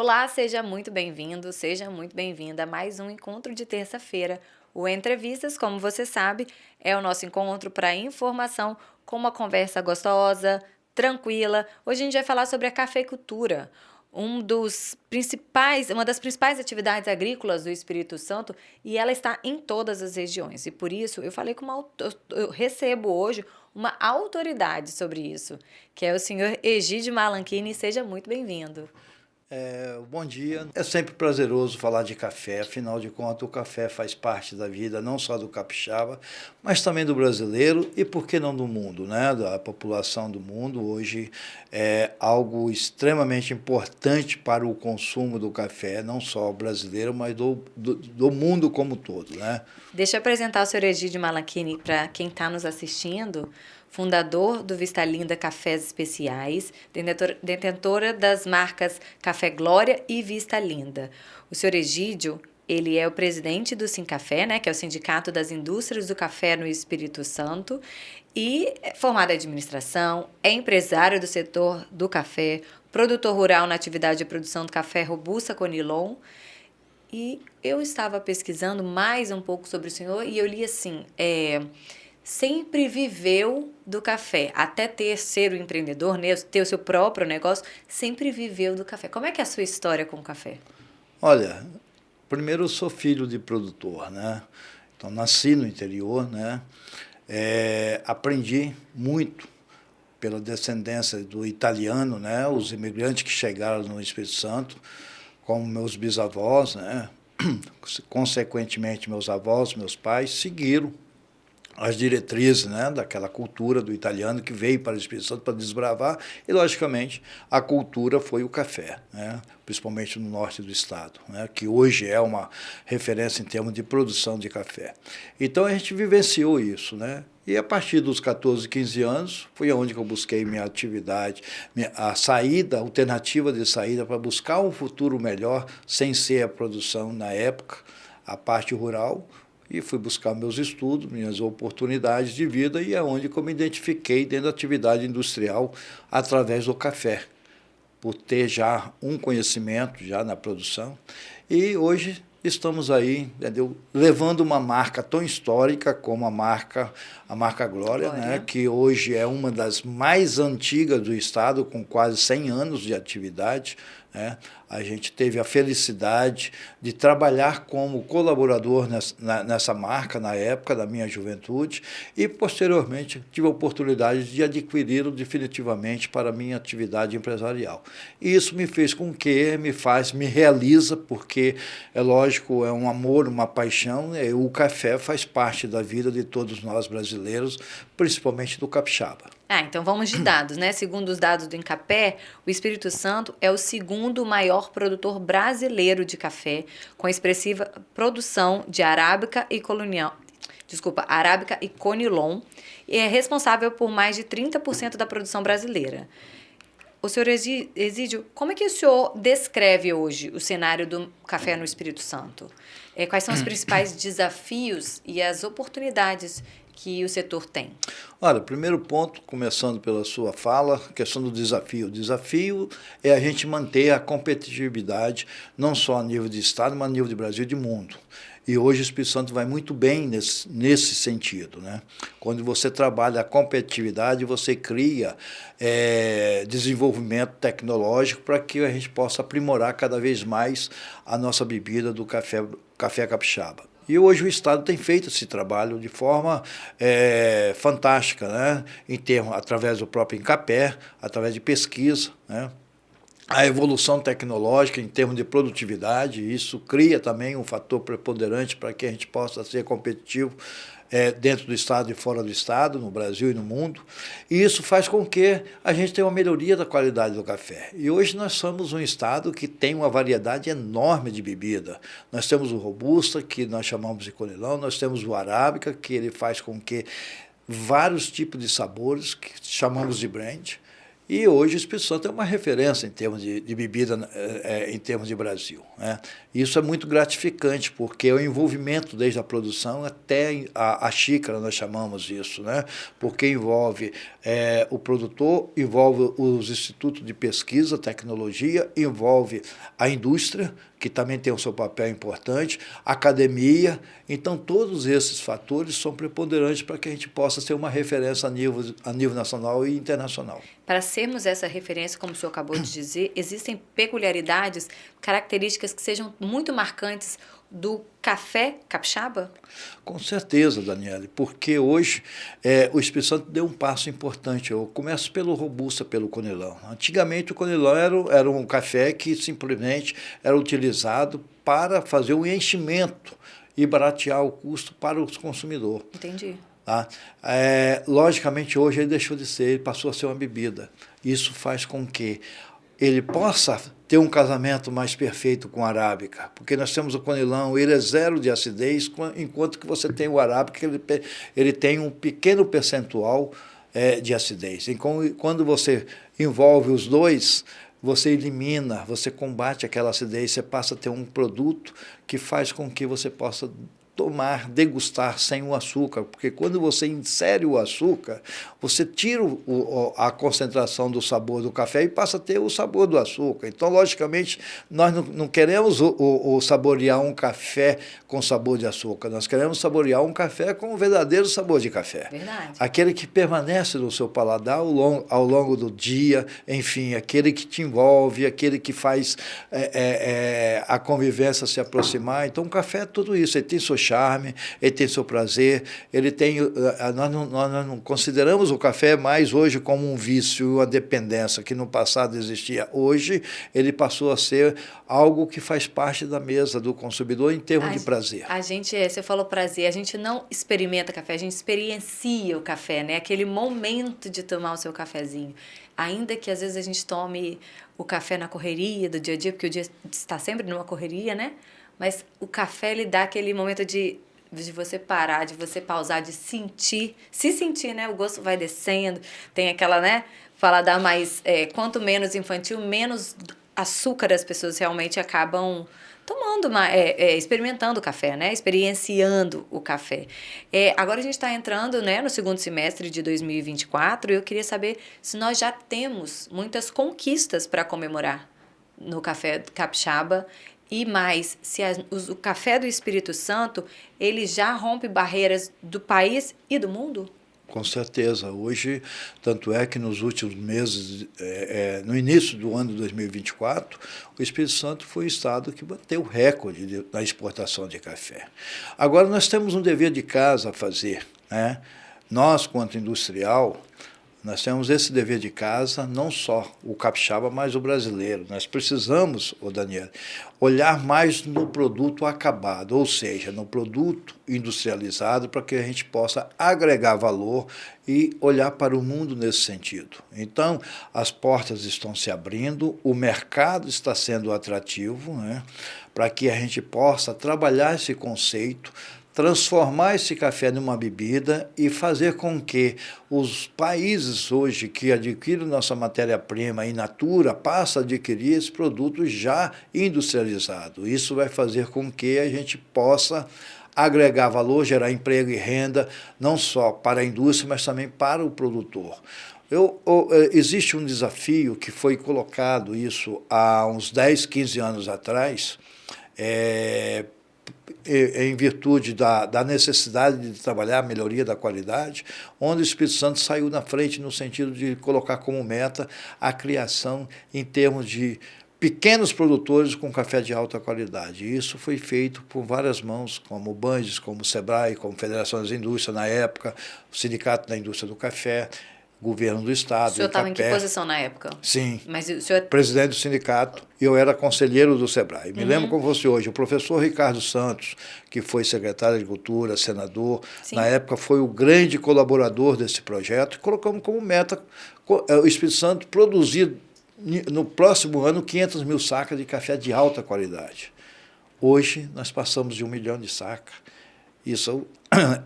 Olá, seja muito bem-vindo, seja muito bem-vinda a mais um encontro de terça-feira. O Entrevistas, como você sabe, é o nosso encontro para informação com uma conversa gostosa, tranquila. Hoje a gente vai falar sobre a cafeicultura, uma das principais atividades agrícolas do Espírito Santo, e ela está em todas as regiões. E por isso eu falei com eu recebo hoje uma autoridade sobre isso, que é o senhor Egídio Malanchini. Seja muito bem-vindo. Bom dia. É sempre prazeroso falar de café, afinal de contas, o café faz parte da vida não só do capixaba, mas também do brasileiro e, por que não, do mundo, né? Da população do mundo. Hoje é algo extremamente importante para o consumo do café, não só brasileiro, mas do mundo como um todo, né? Deixa eu apresentar o senhor Egídio Malanchini para quem está nos assistindo, fundador do Vista Linda Cafés Especiais, detentora das marcas Café Glória e Vista Linda. O senhor Egídio, ele é o presidente do Sincafé, né, que é o Sindicato das Indústrias do Café no Espírito Santo, e é formado em administração, é empresário do setor do café, produtor rural na atividade de produção do café Robusta Conilon. E eu estava pesquisando mais um pouco sobre o senhor e eu li assim, sempre viveu do café, até ser o empreendedor, né, ter o seu próprio negócio, sempre viveu do café. Como é que é a sua história com o café? Olha, primeiro eu sou filho de produtor, né? Então nasci no interior, né? Aprendi muito pela descendência do italiano, né? Os imigrantes que chegaram no Espírito Santo, como meus bisavós, né? Consequentemente, meus avós, meus pais seguiram as diretrizes, né, daquela cultura do italiano que veio para o Espírito Santo para desbravar, e, logicamente, a cultura foi o café, né, principalmente no norte do estado, né, que hoje é uma referência em termos de produção de café. Então, a gente vivenciou isso, né, e a partir dos 14, 15 anos, foi onde eu busquei minha atividade, a saída, a alternativa de saída para buscar um futuro melhor, sem ser a produção na época, a parte rural, e fui buscar meus estudos, minhas oportunidades de vida, e é onde eu me identifiquei dentro da atividade industrial através do café, por ter já um conhecimento já na produção. E hoje estamos aí, entendeu, levando uma marca tão histórica como a marca Glória, né, Glória. que hoje é uma das mais antigas do estado, com quase 100 anos de atividade, né? A gente teve a felicidade de trabalhar como colaborador nessa marca na época da minha juventude e, posteriormente, tive a oportunidade de adquiri-lo definitivamente para a minha atividade empresarial. E isso me fez com que, me realiza, porque, é lógico, é um amor, uma paixão, e o café faz parte da vida de todos nós brasileiros, principalmente do capixaba. Então vamos de dados, né? Segundo os dados do Incapé, o Espírito Santo é o segundo maior produtor brasileiro de café, com expressiva produção de arábica e arábica e conilon, e é responsável por mais de 30% da produção brasileira. O senhor Exídio, como é que o senhor descreve hoje o cenário do café no Espírito Santo? Quais são os principais desafios e as oportunidades que o setor tem? Olha, primeiro ponto, começando pela sua fala, a questão do desafio. O desafio é a gente manter a competitividade, não só a nível de Estado, mas a nível de Brasil e de mundo. E hoje o Espírito Santo vai muito bem nesse sentido, né? Quando você trabalha a competitividade, você cria desenvolvimento tecnológico para que a gente possa aprimorar cada vez mais a nossa bebida do café capixaba. E hoje o Estado tem feito esse trabalho de forma fantástica, né? Através do próprio Incapé, através de pesquisa, né? A evolução tecnológica em termos de produtividade, isso cria também um fator preponderante para que a gente possa ser competitivo dentro do Estado e fora do Estado, no Brasil e no mundo. E isso faz com que a gente tenha uma melhoria da qualidade do café. E hoje nós somos um Estado que tem uma variedade enorme de bebida. Nós temos o Robusta, que nós chamamos de Conilão, nós temos o Arábica, que ele faz com que vários tipos de sabores, que chamamos de blend, E hoje o Espírito Santo é uma referência em termos de bebida, em termos de Brasil, né? Isso é muito gratificante, porque é o envolvimento desde a produção até a xícara, nós chamamos isso, né? Porque envolve o produtor, envolve os institutos de pesquisa, tecnologia, envolve a indústria, que também tem o seu papel importante, a academia. Então, todos esses fatores são preponderantes para que a gente possa ser uma referência a nível nacional e internacional. Para sermos essa referência, como o senhor acabou de dizer, existem peculiaridades, características que sejam muito marcantes do café capixaba? Com certeza, Daniele, porque hoje o Espírito Santo deu um passo importante. Eu começo pelo Robusta, pelo Conilão. Antigamente, o Conilão era um café que simplesmente era utilizado para fazer o enchimento e baratear o custo para o consumidor. Entendi. Tá? Logicamente, hoje ele deixou de ser, ele passou a ser uma bebida. Isso faz com que ele possa ter um casamento mais perfeito com a arábica, porque nós temos o conilão, ele é zero de acidez, enquanto que você tem o arábica, ele tem um pequeno percentual de acidez. E quando você envolve os dois, você elimina, você combate aquela acidez, você passa a ter um produto que faz com que você possa tomar, degustar sem o açúcar, porque quando você insere o açúcar, você tira a concentração do sabor do café e passa a ter o sabor do açúcar. Então, logicamente, nós não queremos saborear um café com sabor de açúcar, nós queremos saborear um café com o verdadeiro sabor de café. Verdade. Aquele que permanece no seu paladar ao longo do dia, enfim, aquele que te envolve, aquele que faz a convivência se aproximar. Então, o café é tudo isso, ele tem seu charme, ele tem seu prazer, ele tem. Nós não consideramos o café mais hoje como um vício, uma dependência que no passado existia. Hoje ele passou a ser algo que faz parte da mesa do consumidor em termos de prazer. Você falou prazer, a gente não experimenta café, a gente experiencia o café, né? Aquele momento de tomar o seu cafezinho. Ainda que às vezes a gente tome o café na correria do dia a dia, porque o dia está sempre numa correria, né? Mas o café, ele dá aquele momento de você parar, de você pausar, de se sentir, né? O gosto vai descendo, tem aquela, né? Paladar mais, quanto menos infantil, menos açúcar as pessoas realmente acabam tomando, experimentando o café, né? Experienciando o café. Agora a gente está entrando, né, no segundo semestre de 2024 e eu queria saber se nós já temos muitas conquistas para comemorar no café capixaba. E mais, se o café do Espírito Santo, ele já rompe barreiras do país e do mundo? Com certeza. Hoje, tanto é que nos últimos meses, no início do ano de 2024, o Espírito Santo foi o estado que bateu o recorde na exportação de café. Agora, nós temos um dever de casa a fazer, né? Nós, quanto industrial, nós temos esse dever de casa, não só o capixaba, mas o brasileiro. Nós precisamos, Daniel, olhar mais no produto acabado, ou seja, no produto industrializado, para que a gente possa agregar valor e olhar para o mundo nesse sentido. Então, as portas estão se abrindo, o mercado está sendo atrativo, né, para que a gente possa trabalhar esse conceito, transformar esse café numa bebida e fazer com que os países hoje que adquirem nossa matéria-prima in natura passem a adquirir esse produto já industrializado. Isso vai fazer com que a gente possa agregar valor, gerar emprego e renda, não só para a indústria, mas também para o produtor. Existe um desafio que foi colocado isso há uns 10, 15 anos atrás, em virtude da necessidade de trabalhar a melhoria da qualidade, onde o Espírito Santo saiu na frente no sentido de colocar como meta a criação em termos de pequenos produtores com café de alta qualidade. E isso foi feito por várias mãos, como o Bandes, como o Sebrae, como a Federação das Indústrias na época, o Sindicato da Indústria do Café, Governo do Estado. O senhor estava em que posição na época? Sim, mas o senhor... presidente do sindicato, e eu era conselheiro do Sebrae. Me lembro como fosse hoje, o professor Ricardo Santos, que foi secretário de Agricultura, senador, Sim. Na época foi o grande colaborador desse projeto, e colocamos como meta o Espírito Santo produzir no próximo ano 500 mil sacas de café de alta qualidade. Hoje nós passamos de 1 milhão de sacas. Isso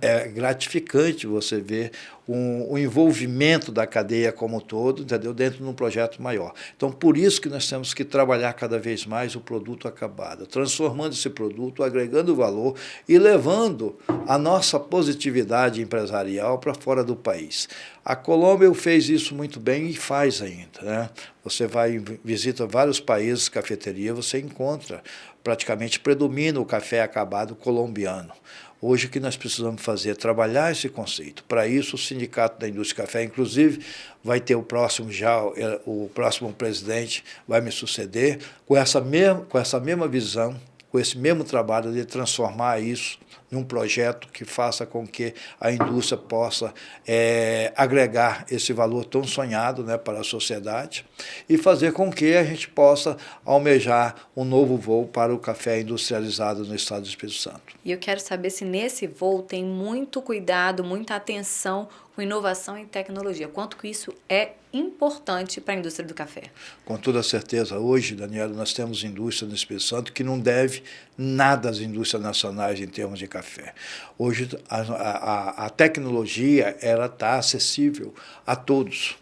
é gratificante você ver o envolvimento da cadeia como um todo, entendeu? Dentro de um projeto maior. Então, por isso que nós temos que trabalhar cada vez mais o produto acabado, transformando esse produto, agregando valor e levando a nossa positividade empresarial para fora do país. A Colômbia fez isso muito bem e faz ainda, né? Você vai visita vários países, cafeteria, você encontra, praticamente predomina o café acabado colombiano. Hoje o que nós precisamos fazer é trabalhar esse conceito. Para isso, o Sindicato da Indústria de Café, inclusive, vai ter o próximo presidente vai me suceder com essa mesma visão, com esse mesmo trabalho de transformar isso num projeto que faça com que a indústria possa agregar esse valor tão sonhado, né, para a sociedade e fazer com que a gente possa almejar um novo voo para o café industrializado no estado do Espírito Santo. E eu quero saber se nesse voo tem muito cuidado, muita atenção com inovação e tecnologia. Quanto que isso é importante para a indústria do café? Com toda certeza. Hoje, Daniela, nós temos indústria no Espírito Santo que não deve nada às indústrias nacionais em termos de café. Hoje, a tecnologia está acessível a todos.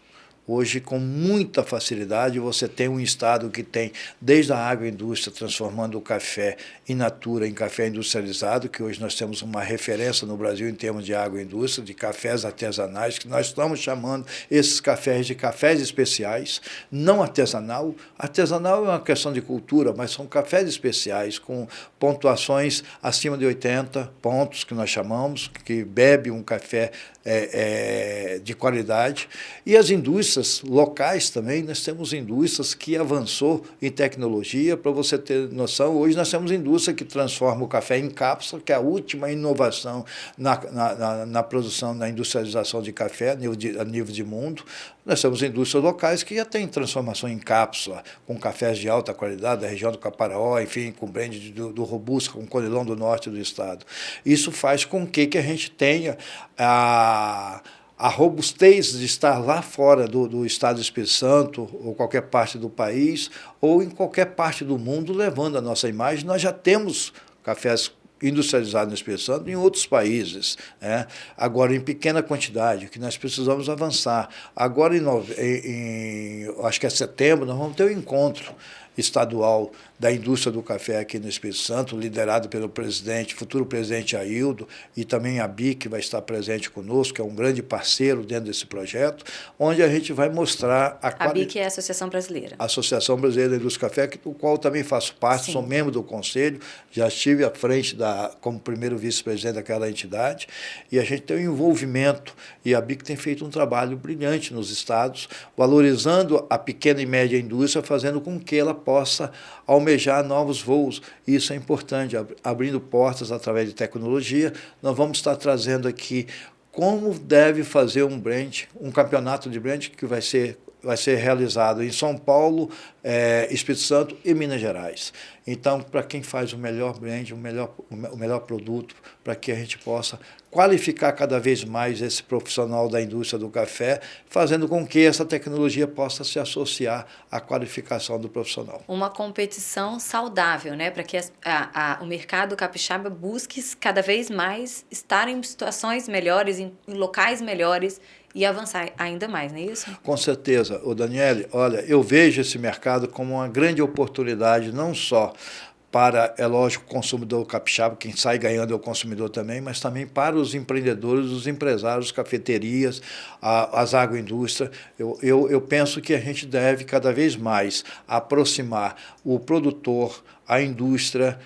Hoje, com muita facilidade, você tem um estado que tem, desde a agroindústria, transformando o café in natura em café industrializado, que hoje nós temos uma referência no Brasil em termos de agroindústria, de cafés artesanais, que nós estamos chamando esses cafés de cafés especiais, não artesanal. Artesanal é uma questão de cultura, mas são cafés especiais, com pontuações acima de 80 pontos, que nós chamamos, que bebe um café de qualidade. E as indústrias locais também, nós temos indústrias que avançou em tecnologia. Para você ter noção, hoje nós temos indústria que transforma o café em cápsula, que é a última inovação na produção, na industrialização de café a nível de mundo. Nós temos indústrias locais que já têm transformação em cápsula, com cafés de alta qualidade, da região do Caparaó, enfim, com blend do Robusta, com Conilon do norte do estado. Isso faz com que a gente tenha a robustez de estar lá fora do estado do Espírito Santo, ou qualquer parte do país, ou em qualquer parte do mundo, levando a nossa imagem. Nós já temos cafés industrializado no Espírito Santo em outros países, né? Agora em pequena quantidade, que nós precisamos avançar. Agora, acho que é setembro, nós vamos ter um encontro estadual da indústria do café aqui no Espírito Santo, liderado pelo futuro presidente Aildo, e também a BIC vai estar presente conosco, que é um grande parceiro dentro desse projeto, onde a gente vai mostrar a BIC é a Associação Brasileira. A Associação Brasileira da Indústria do Café, do qual também faço parte. Sim. Sou membro do conselho, já estive à frente como primeiro vice-presidente daquela entidade, e a gente tem um envolvimento, e a BIC tem feito um trabalho brilhante nos estados, valorizando a pequena e média indústria, fazendo com que ela possa almejar novos voos. Isso é importante, abrindo portas através de tecnologia. Nós vamos estar trazendo aqui como deve fazer um campeonato de brand que vai ser realizado em São Paulo, Espírito Santo e Minas Gerais. Então, para quem faz o melhor brand, o melhor produto, para que a gente possa qualificar cada vez mais esse profissional da indústria do café, fazendo com que essa tecnologia possa se associar à qualificação do profissional. Uma competição saudável, né? Para que o mercado capixaba busque cada vez mais estar em situações melhores, em locais melhores, e avançar ainda mais, não é isso? Com certeza. Daniele, olha, eu vejo esse mercado como uma grande oportunidade, não só para, é lógico, o consumidor capixaba, quem sai ganhando é o consumidor também, mas também para os empreendedores, os empresários, as as agroindústrias. Eu penso que a gente deve cada vez mais aproximar o produtor, a indústria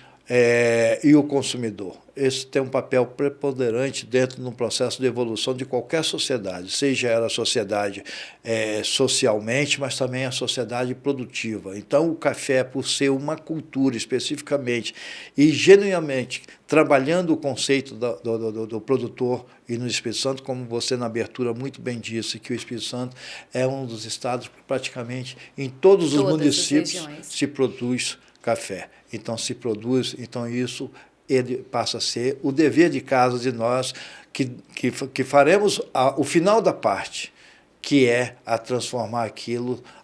e o consumidor. Esse tem um papel preponderante dentro de um processo de evolução de qualquer sociedade, seja ela a sociedade socialmente, mas também a sociedade produtiva. Então, o café, por ser uma cultura especificamente e genuinamente trabalhando o conceito do produtor, e no Espírito Santo, como você na abertura muito bem disse, que o Espírito Santo é um dos estados que praticamente em todos os municípios se produz café. Então, isso ele passa a ser o dever de casa de nós, que faremos o final da parte, que é a transformar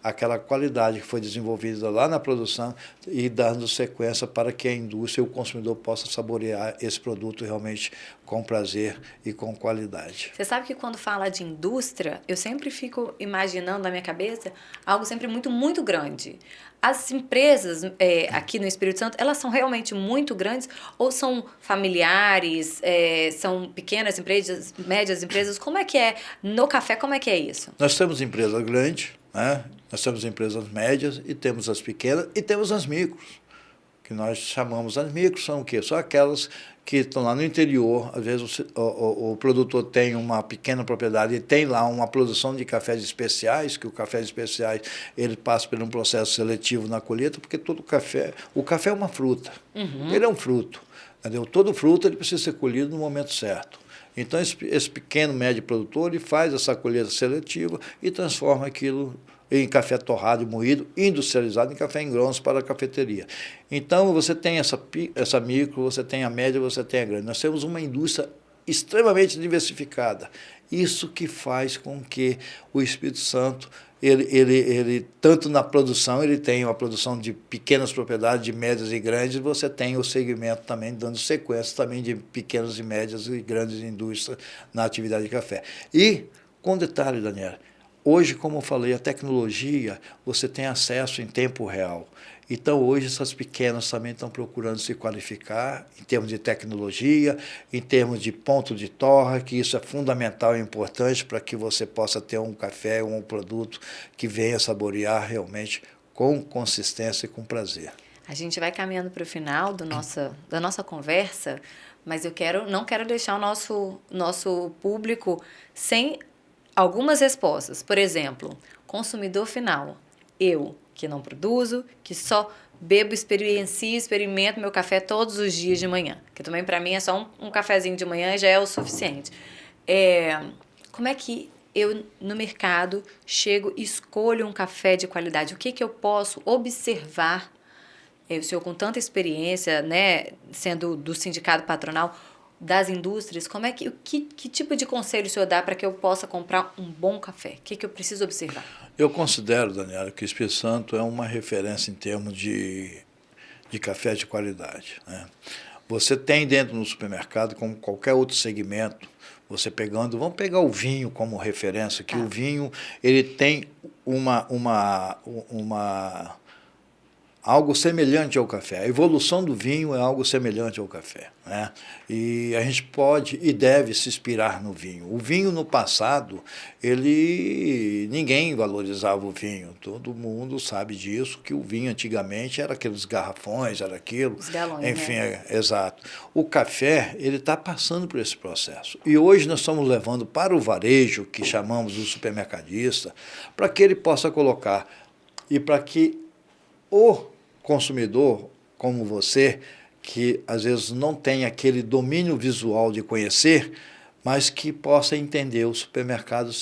aquela qualidade que foi desenvolvida lá na produção e dando sequência para que a indústria e o consumidor possa saborear esse produto realmente com prazer e com qualidade. Você sabe que quando fala de indústria, eu sempre fico imaginando na minha cabeça algo sempre muito, muito grande. As empresas aqui no Espírito Santo, elas são realmente muito grandes ou são familiares, são pequenas empresas, médias empresas? Como é que é no café, como é que é isso? Nós temos empresas grandes, né? Nós temos empresas médias e temos as pequenas e temos as micros, que nós chamamos as micros, são o quê? São aquelas que estão lá no interior, às vezes o produtor tem uma pequena propriedade e tem lá uma produção de cafés especiais, que o café especiais ele passa por um processo seletivo na colheita, porque o café é uma fruta, ele é um fruto, entendeu? Todo fruto ele precisa ser colhido no momento certo. Então, esse pequeno, médio produtor ele faz essa colheita seletiva e transforma aquilo em café torrado e moído, industrializado em café em grãos para a cafeteria. Então, você tem essa micro, você tem a média, você tem a grande. Nós temos uma indústria extremamente diversificada. Isso que faz com que o Espírito Santo, ele tanto na produção, ele tem uma produção de pequenas propriedades, de médias e grandes, e você tem o segmento também, dando sequência também de pequenas e médias e grandes indústrias na atividade de café. E, com detalhe, Daniela, hoje, como eu falei, a tecnologia, você tem acesso em tempo real. Então, hoje, essas pequenas também estão procurando se qualificar em termos de tecnologia, em termos de ponto de torra, que isso é fundamental e importante para que você possa ter um café, um produto que venha saborear realmente com consistência e com prazer. A gente vai caminhando para o final da nossa conversa, mas não quero deixar o nosso público sem algumas respostas. Por exemplo, consumidor final. Eu, que não produzo, que só bebo, experimento meu café todos os dias de manhã. Que também, para mim, é só um cafezinho de manhã já é o suficiente. Como é que eu, no mercado, chego e escolho um café de qualidade? O que eu posso observar? O senhor, com tanta experiência, né, sendo do sindicato patronal, das indústrias, que tipo de conselho o senhor dá para que eu possa comprar um bom café? O que eu preciso observar? Eu considero, Daniela, que o Espírito Santo é uma referência em termos de café de qualidade, né? Você tem dentro do supermercado, como qualquer outro segmento, vamos pegar o vinho como referência, que o vinho ele tem algo semelhante ao café. A evolução do vinho é algo semelhante ao café, né? E a gente pode e deve se inspirar no vinho. O vinho, no passado, ninguém valorizava o vinho. Todo mundo sabe disso, que o vinho antigamente era aqueles garrafões, era aquilo. Os galões, enfim, né? Exato. O café, ele está passando por esse processo. E hoje nós estamos levando para o varejo, que chamamos do supermercadista, para que ele possa colocar e para que o consumidor, como você, que às vezes não tem aquele domínio visual de conhecer, mas que possa entender o supermercado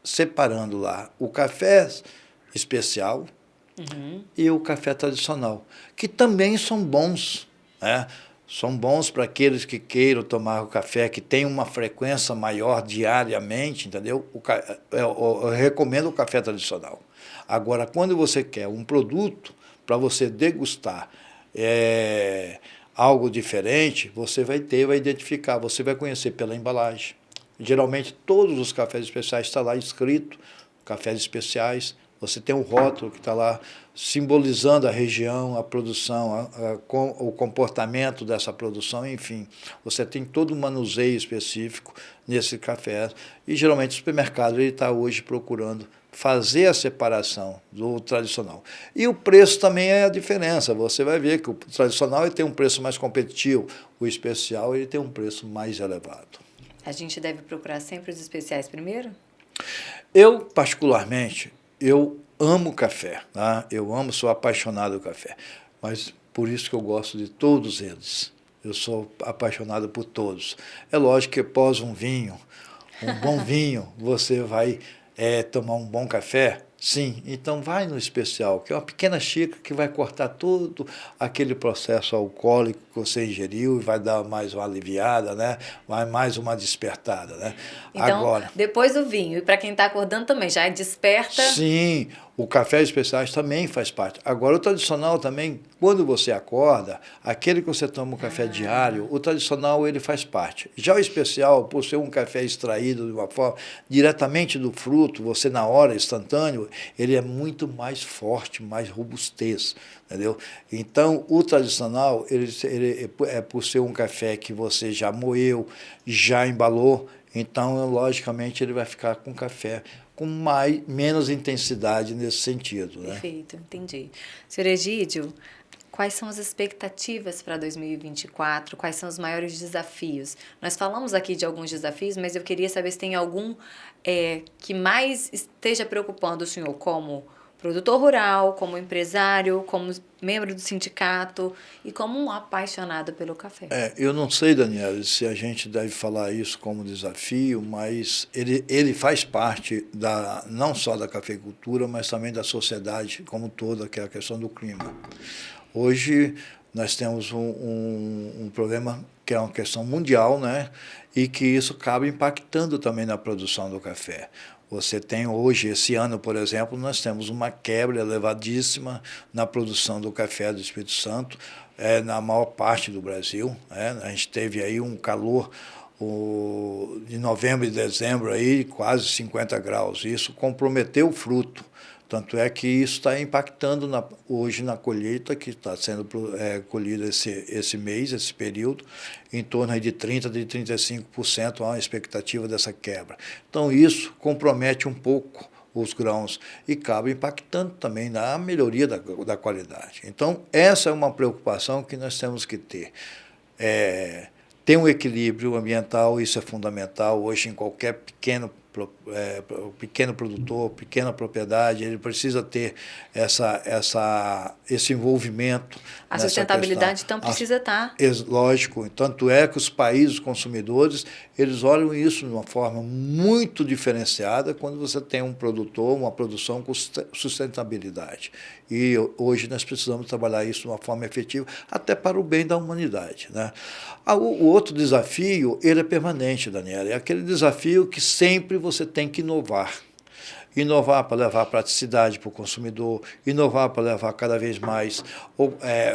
separando lá o café especial e o café tradicional, que também são bons, né? São bons para aqueles que queiram tomar o café, que tem uma frequência maior diariamente, entendeu? Eu recomendo o café tradicional. Agora, quando você quer um produto para você degustar algo diferente, você vai identificar, você vai conhecer pela embalagem. Geralmente, todos os cafés especiais estão lá escrito, cafés especiais, você tem um rótulo que está lá simbolizando a região, a produção, o comportamento dessa produção, enfim. Você tem todo um manuseio específico nesse café. E, geralmente, o supermercado está hoje procurando fazer a separação do tradicional. E o preço também é a diferença. Você vai ver que o tradicional ele tem um preço mais competitivo, o especial ele tem um preço mais elevado. A gente deve procurar sempre os especiais primeiro? Eu, particularmente, eu amo café, tá? Sou apaixonado por café, mas por isso que eu gosto de todos eles. Eu sou apaixonado por todos. É lógico que após um bom vinho, você vai tomar um bom café, Sim, então vai no especial, que é uma pequena xícara que vai cortar todo aquele processo alcoólico que você ingeriu e vai dar mais uma aliviada, né? Vai mais uma despertada, né? Então, Agora, depois do vinho, e para quem está acordando também, já desperta. sim, o café especiais também faz parte. Agora, o tradicional também, quando você acorda, aquele que você toma um café diário, o tradicional ele faz parte. Já o especial, por ser um café extraído de uma forma diretamente do fruto, você na hora, instantâneo, ele é muito mais forte, mais robustez, entendeu? Então, o tradicional, ele é por ser um café que você já moeu, já embalou, então, logicamente, ele vai ficar com café com menos intensidade nesse sentido. Né? Perfeito, entendi. Senhor Egídio, quais são as expectativas para 2024? Quais são os maiores desafios? Nós falamos aqui de alguns desafios, mas eu queria saber se tem algum que mais esteja preocupando o senhor como produtor rural, como empresário, como membro do sindicato e como um apaixonado pelo café. Eu não sei, Daniela, se a gente deve falar isso como desafio, mas ele faz parte não só da cafeicultura, mas também da sociedade como toda, que é a questão do clima. Hoje nós temos um problema que é uma questão mundial, né? E que isso acaba impactando também na produção do café. Você tem hoje, esse ano, por exemplo, nós temos uma quebra elevadíssima na produção do café do Espírito Santo, na maior parte do Brasil. A gente teve aí um calor de novembro e dezembro, aí, quase 50 graus. Isso comprometeu o fruto. Tanto é que isso está impactando hoje na colheita, que está sendo colhida esse mês, esse período, em torno de 30% de 35% a expectativa dessa quebra. Então, isso compromete um pouco os grãos e acaba impactando também na melhoria da qualidade. Então, essa é uma preocupação que nós temos que ter. Ter um equilíbrio ambiental, isso é fundamental hoje em qualquer pequeno produtor, pequena propriedade, ele precisa ter esse envolvimento. A sustentabilidade, então, precisa estar. Lógico, tanto é que os países consumidores, eles olham isso de uma forma muito diferenciada quando você tem um produtor, uma produção com sustentabilidade. E hoje nós precisamos trabalhar isso de uma forma efetiva, até para o bem da humanidade. Né? O outro desafio, ele é permanente, Daniela, é aquele desafio que sempre você tem que inovar. Inovar para levar praticidade para o consumidor, inovar para levar cada vez mais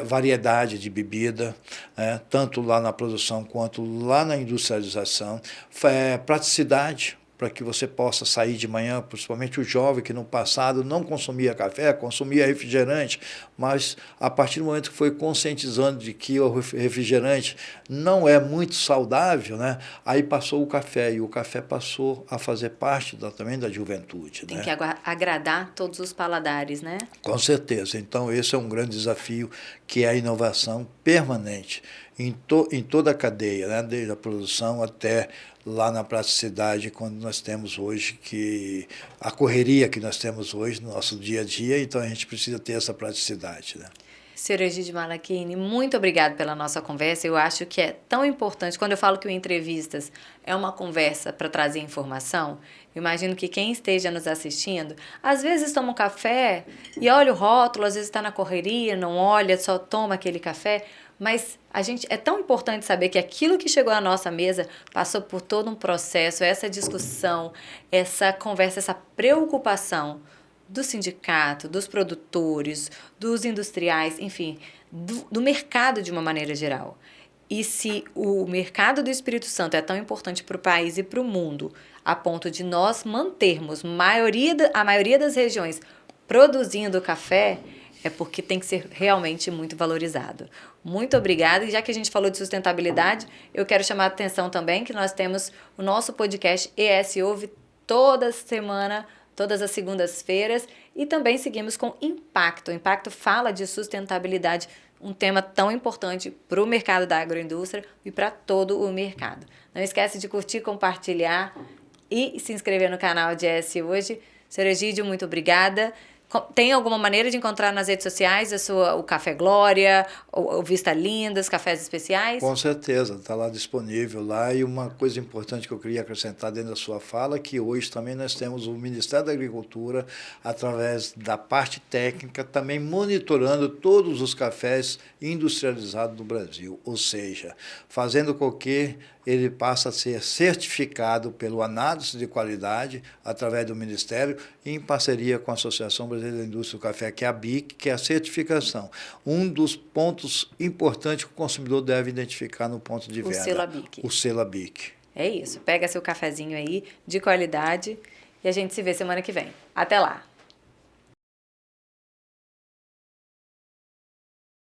variedade de bebida, tanto lá na produção quanto lá na industrialização, praticidade, para que você possa sair de manhã, principalmente o jovem que no passado não consumia café, consumia refrigerante, mas a partir do momento que foi conscientizando de que o refrigerante não é muito saudável, né, aí passou o café, e o café passou a fazer parte também da juventude. Tem que agradar todos os paladares, né? Com certeza. Então, esse é um grande desafio, que é a inovação permanente em toda a cadeia, né? Desde a produção até lá na praticidade, quando nós temos hoje a correria que nós temos hoje no nosso dia a dia, então a gente precisa ter essa praticidade. Né? Senhor Egídio Malachini, muito obrigado pela nossa conversa. Eu acho que é tão importante, quando eu falo que o Entrevistas é uma conversa para trazer informação, eu imagino que quem esteja nos assistindo, às vezes toma um café e olha o rótulo, às vezes está na correria, não olha, só toma aquele café, mas é tão importante saber que aquilo que chegou à nossa mesa passou por todo um processo, essa discussão, essa conversa, essa preocupação do sindicato, dos produtores, dos industriais, enfim, do mercado de uma maneira geral. E se o mercado do Espírito Santo é tão importante para o país e para o mundo, a ponto de nós mantermos a maioria das regiões produzindo café, é porque tem que ser realmente muito valorizado. Muito obrigada. E já que a gente falou de sustentabilidade, eu quero chamar a atenção também que nós temos o nosso podcast ES Ouve toda semana, todas as segundas-feiras, e também seguimos com Impacto. O Impacto fala de sustentabilidade, um tema tão importante para o mercado da agroindústria e para todo o mercado. Não esquece de curtir, compartilhar e se inscrever no canal de ES Hoje. Senhor Egídio, muito obrigada. Tem alguma maneira de encontrar nas redes sociais o Café Glória, o Vista Lindas, cafés especiais? Com certeza, está lá disponível lá. E uma coisa importante que eu queria acrescentar dentro da sua fala, é que hoje também nós temos o Ministério da Agricultura, através da parte técnica, também monitorando todos os cafés industrializados do Brasil, ou seja, fazendo com que ele passe a ser certificado pelo análise de qualidade através do Ministério, em parceria com a Associação Brasileira da Indústria do Café, que é a BIC, que é a certificação. Um dos pontos importantes que o consumidor deve identificar no ponto de venda. O selo ABIC. O selo ABIC. É isso. Pega seu cafezinho aí, de qualidade, e a gente se vê semana que vem. Até lá!